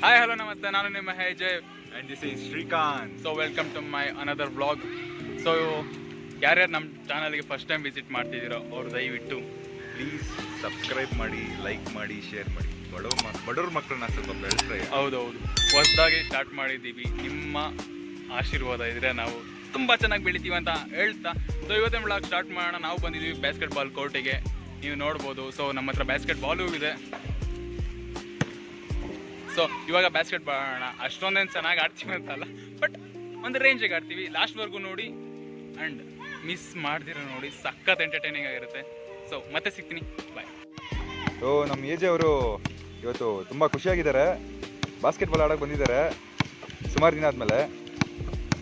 Hi hello ನಮಸ್ತೆ, ನಾನು ನಿಮ್ಮ Jay and this is Shrikant. So welcome to my another vlog. So ಯಾರ್ಯಾರು ನಮ್ಮ ಚಾನಲ್ಗೆ ಫಸ್ಟ್ ಟೈಮ್ ವಿಸಿಟ್ ಮಾಡ್ತಿದ್ದೀರೋ ಅವ್ರು ದಯವಿಟ್ಟು ಪ್ಲೀಸ್ ಸಬ್ಸ್ಕ್ರೈಬ್ ಮಾಡಿ, ಲೈಕ್ ಮಾಡಿ, ಶೇರ್ ಮಾಡಿ. ಬಡವ್ರ ಮಕ್ಕಳನ್ನ ಸ್ವಲ್ಪ ಬೆಳೆಸ್ರೆ. ಹೌದೌದು, ಹೊಸದಾಗಿ ಸ್ಟಾರ್ಟ್ ಮಾಡಿದ್ದೀವಿ. ನಿಮ್ಮ ಆಶೀರ್ವಾದ ಇದ್ರೆ ನಾವು ತುಂಬ ಚೆನ್ನಾಗಿ ಬೆಳಿತೀವಿ ಅಂತ ಹೇಳ್ತಾ ಸೊ ಇವತ್ತಿನ ವ್ಲಾಗ್ ಸ್ಟಾರ್ಟ್ ಮಾಡೋಣ. ನಾವು ಬಂದಿದ್ದೀವಿ ಬ್ಯಾಸ್ಕೆಟ್ ಬಾಲ್ ಕೋರ್ಟಿಗೆ, ನೀವು ನೋಡ್ಬೋದು. ಸೊ ನಮ್ಮ ಹತ್ರ ಬ್ಯಾಸ್ಕೆಟ್ ಬಾಲು ಇದೆ. ಸೊ ಇವಾಗ ಬ್ಯಾಸ್ಕೆಟ್ ಬಾಲ್ ಆಡೋಣ. ಅಷ್ಟೊಂದೇನು ಚೆನ್ನಾಗಿ ಆಡ್ತೀವಿ ಅಂತಲ್ಲ, ಬಟ್ ಒಂದು ರೇಂಜಿಗೆ ಆಡ್ತೀವಿ. ಲಾಸ್ಟ್ವರೆಗೂ ನೋಡಿ ಆ್ಯಂಡ್ ಮಿಸ್ ಮಾಡ್ದಿರೋ ನೋಡಿ, ಸಖತ್ ಎಂಟರ್ಟೈನಿಂಗ್ ಆಗಿರುತ್ತೆ. ಸೊ ಮತ್ತೆ ಸಿಗ್ತೀನಿ, ಬಾಯ್. ಸೊ ನಮ್ಮ ಏಜ್ ಅವರು ಇವತ್ತು ತುಂಬ ಖುಷಿಯಾಗಿದ್ದಾರೆ, ಬಾಸ್ಕೆಟ್ಬಾಲ್ ಆಡೋಕೆ ಬಂದಿದ್ದಾರೆ ಸುಮಾರು ದಿನ ಆದಮೇಲೆ.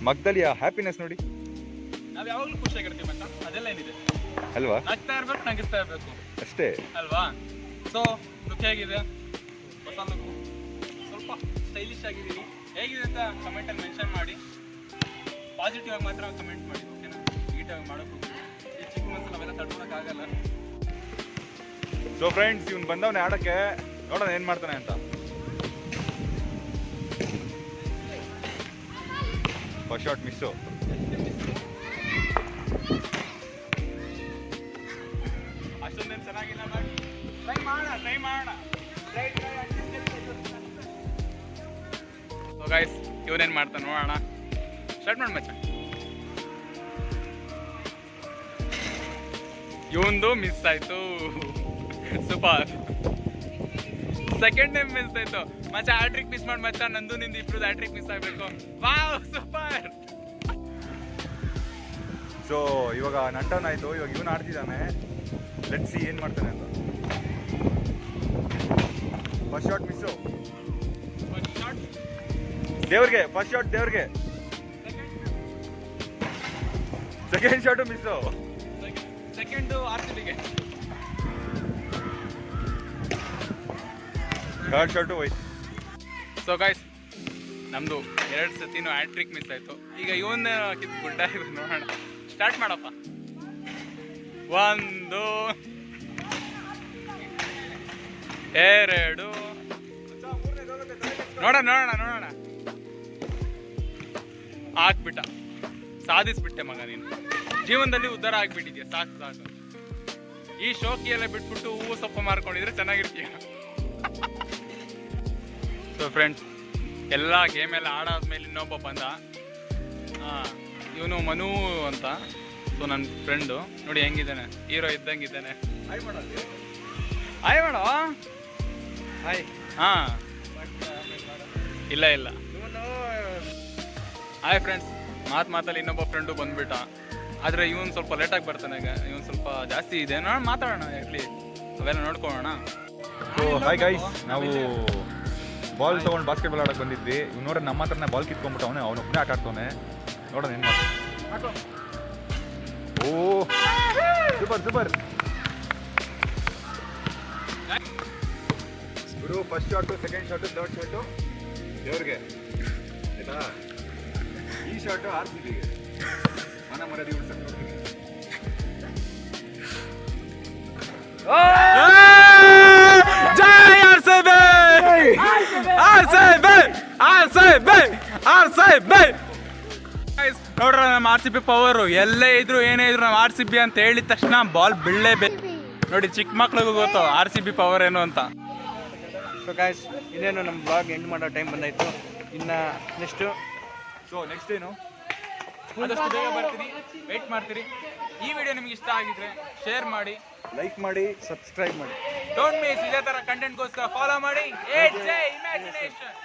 ಮಗ್ದಲ್ಲಿ ಆ ಹ್ಯಾಪಿನೆಸ್ ನೋಡಿ. ನಾವು ಯಾವಾಗಲೂ ಖುಷಿಯಾಗಿರ್ತೀವಿ ಅಂತ ಅದೆಲ್ಲ ಏನಿದೆ ಅಲ್ವಾ? ನಗ್ತಾ ಇರ್ಬೇಕು, ನಗಿಸ್ತಾ ಇರಬೇಕು ಅಷ್ಟೇ ಅಲ್ವಾ? ಸೊ ಲುಕ್ ಹೇಗಿದೆ? ಹೊಸ ಲುಕ್ಕು, ಸ್ವಲ್ಪ ಸ್ಟೈಲಿಶ್ ಆಗಿದ್ದೀವಿ. ಹೇಗಿದೆ ಅಂತ ಕಮೆಂಟಲ್ಲಿ ಮೆನ್ಷನ್ ಮಾಡಿ. ಪಾಸಿಟಿವ್ ಆಗಿ ಮಾತ್ರ ಕಮೆಂಟ್ ಮಾಡಿ, ಓಕೆನಾ? ನೀಟಾಗಿ ಮಾಡೋಕ್ಕೂ ಈ ಚಿಕ್ಕ ಮನಸ್ಸಲ್ಲಿ ಅವೆಲ್ಲ ತಡ್ಕೊಳಕ್ಕಾಗಲ್ಲ. ಸೊ ಫ್ರೆಂಡ್ಸ್, ಇವ್ನು ಬಂದವನೇ ಆಡೋಕ್ಕೆ, ನೋಡೋಣ ಏನು ಮಾಡ್ತಾನೆ ಅಂತ. First shot miss. ಅಷ್ಟೊಂದೇನು ಚೆನ್ನಾಗಿಲ್ಲ, ಬಟ್ ಟ್ರೈ ಮಾಡೋಣ. ಸೊ ಗೈಸ್, ಇವನೇನು ಮಾಡ್ತಾನೆ ನೋಡೋಣ. ಸ್ಟಾರ್ಟ್ ಮಾಡಿ ಮಚ್ಚ. ಇವಂದು ಮಿಸ್ ಆಯ್ತು, ಸೂಪರ್. ಸೆಕೆಂಡ್ ಟೈಮ್ ಮಿಸ್ ಆಯ್ತು ಮಚ್ಚ. ಹ್ಯಾಟ್ರಿಕ್ ಮಿಸ್ ಮಾಡಿ ಮಚ್ಚ. ನಂದು ನಿಂದು ಇಬ್ರು ಹ್ಯಾಟ್ರಿಕ್ ಮಿಸ್ ಆಗಬೇಕು. Wow, super. ಸೊ ಇವಾಗ ನಂಟನ್ ಆಯಿತು, ಇವಾಗ ಇವನು ಆಡ್ತಿದ್ದಾನೆ. ಲೆಟ್ಸ್ ಸಿ ಏನು ಮಾಡ್ತಾನೆ ಅಂತ. First shot miss. ದೇವ್ರಿಗೆ ಫಸ್ಟ್ ಶಾಟ್, ದೇವ್ರಿಗೆ. Second shot miss. ಸೆಕೆಂಡು RCBಗೆ. ಥರ್ಡ್ ಶಾಟು ಹೋಯ್ತು. ಸೊ ಗೈಸ್, ನಮ್ಮದು 2 ಸತಿನೂ ಹ್ಯಾಟ್ರಿಕ್ ಮಿಸ್ ಆಯಿತು. ಈಗ ಇವನ್ನ ಕಿತ್ತು ಗುಡ್ಡ ಇದೆ, ನೋಡೋಣ. ಸ್ಟಾರ್ಟ್ ಮಾಡಪ್ಪ. 1 2 ನೋಡೋಣ. ಹಾಕ್ಬಿಟ್ಟ, ಸಾಧಿಸ್ಬಿಟ್ಟೆ ಮಗ. ನೀನು ಜೀವನದಲ್ಲಿ ಉದ್ಧಾರ ಆಗ್ಬಿಟ್ಟಿದ್ಯಾ. ಸಾಕು. ಈ ಶೋಕಿ ಎಲ್ಲ ಬಿಟ್ಬಿಟ್ಟು ಹೂವು ಸೊಪ್ಪು ಮಾರ್ಕೊಂಡಿದ್ರೆ ಚೆನ್ನಾಗಿರ್ತೀಯ. ಸೊ ಫ್ರೆಂಡ್ಸ್, ಎಲ್ಲ ಗೇಮೆಲ್ಲ ಆಡಾದ್ಮೇಲೆ ಇನ್ನೊಬ್ಬ ಬಂದ. ಇವನು ಮನು ಅಂತ. ಸೊ ನನ್ನ ಫ್ರೆಂಡು ನೋಡಿ ಹೆಂಗಿದ್ದಾನೆ, ಹೀರೋ ಇದ್ದಂಗಿದ್ದಾನೆ. ಹಾಯ್ ಮಾಡೋ. ಹಾಯ್. ಹಾಂ, ಇಲ್ಲ ಹಾಯ್ ಫ್ರೆಂಡ್ಸ್. ಮಾತಲ್ಲಿ ಇನ್ನೊಬ್ಬ ಫ್ರೆಂಡು ಬಂದ್ಬಿಟ್ಟ. ಆದರೆ ಇವನು ಸ್ವಲ್ಪ ಲೇಟಾಗಿ ಬರ್ತಾನೆ. ಇವನು ಸ್ವಲ್ಪ ಜಾಸ್ತಿ ಇದೆ. ನಾನು ಮಾತಾಡೋಣ, ಇರಲಿ, ಅವೆಲ್ಲ ನೋಡ್ಕೊಳ್ಳೋಣ. ಸೊ ಹಾಯ್ ಗೈಸ್, ನಾವು ಬಾಲ್ ತೊಗೊಂಡು ಬಾಸ್ಕೆಟ್ಬಾಲ್ ಆಡೋಕೆ ಬಂದಿದ್ವಿ. ಇವ್ನು ನೋಡ್ರೆ ನಮ್ಮ ಹತ್ರನೇ ಬಾಲ್ ಕಿತ್ಕೊಂಡ್ಬಿಟ್ಟು ಅವನು ಒಬ್ಬನೇ ಆಟ ಆಡ್ತಾನೆ. ನೋಡೋಣ ಏನು ಮಾಡ್ತಾನೆ. Oh super. ಗುರು, first shot, second shot, third shot ದೇವ್ರಿಗೆ, ಆಯ್ತಾ? ಈ ಶಾಟು RCBಗೆ. ಮನ ಮರದಿ ಉಳ್ಸಕ್ಕೆ ನೋಡ್ತೀನಿ. ಜೈ RCB. ನೋಡ್ರ, ನಮ್ಮ RCB ಪವರು. ಎಲ್ಲೇ ಇದ್ರು ಏನೇ ಇದ್ರು ನಮ್ಮ RCB ಅಂತ ಹೇಳಿದ ತಕ್ಷಣ ಬಾಲ್ ಬೀಳಲೇಬೇಕು. ನೋಡಿ, ಚಿಕ್ಕ ಮಕ್ಳಿಗೂ ಗೊತ್ತು RCB ಪವರ್ ಏನು ಅಂತ. ಸೊ ಗಾಯ್ಸ್, ಇನ್ನೇನು ನಮ್ಮ ಬ್ಲಾಗ್ ಎಂಡ್ ಮಾಡೋ ಟೈಮ್ ಬಂದಾಯಿತು. ಇನ್ನು ನೆಕ್ಸ್ಟ್ ಏನು, ಆದಷ್ಟು ಬೇಗ ಬರ್ತೀರಿ, ವೆಯ್ಟ್ ಮಾಡ್ತೀರಿ. ಈ ವಿಡಿಯೋ ನಿಮ್ಗೆ ಇಷ್ಟ ಆಗಿದ್ರೆ ಶೇರ್ ಮಾಡಿ, ಲೈಕ್ ಮಾಡಿ, ಸಬ್ಸ್ಕ್ರೈಬ್ ಮಾಡಿ. Don't miss. ಇದೇ ಥರ ಕಂಟೆಂಟ್ಗೋಸ್ಕರ ಫಾಲೋ ಮಾಡಿ. ಇಮ್ಯಾಜಿನೇಷನ್.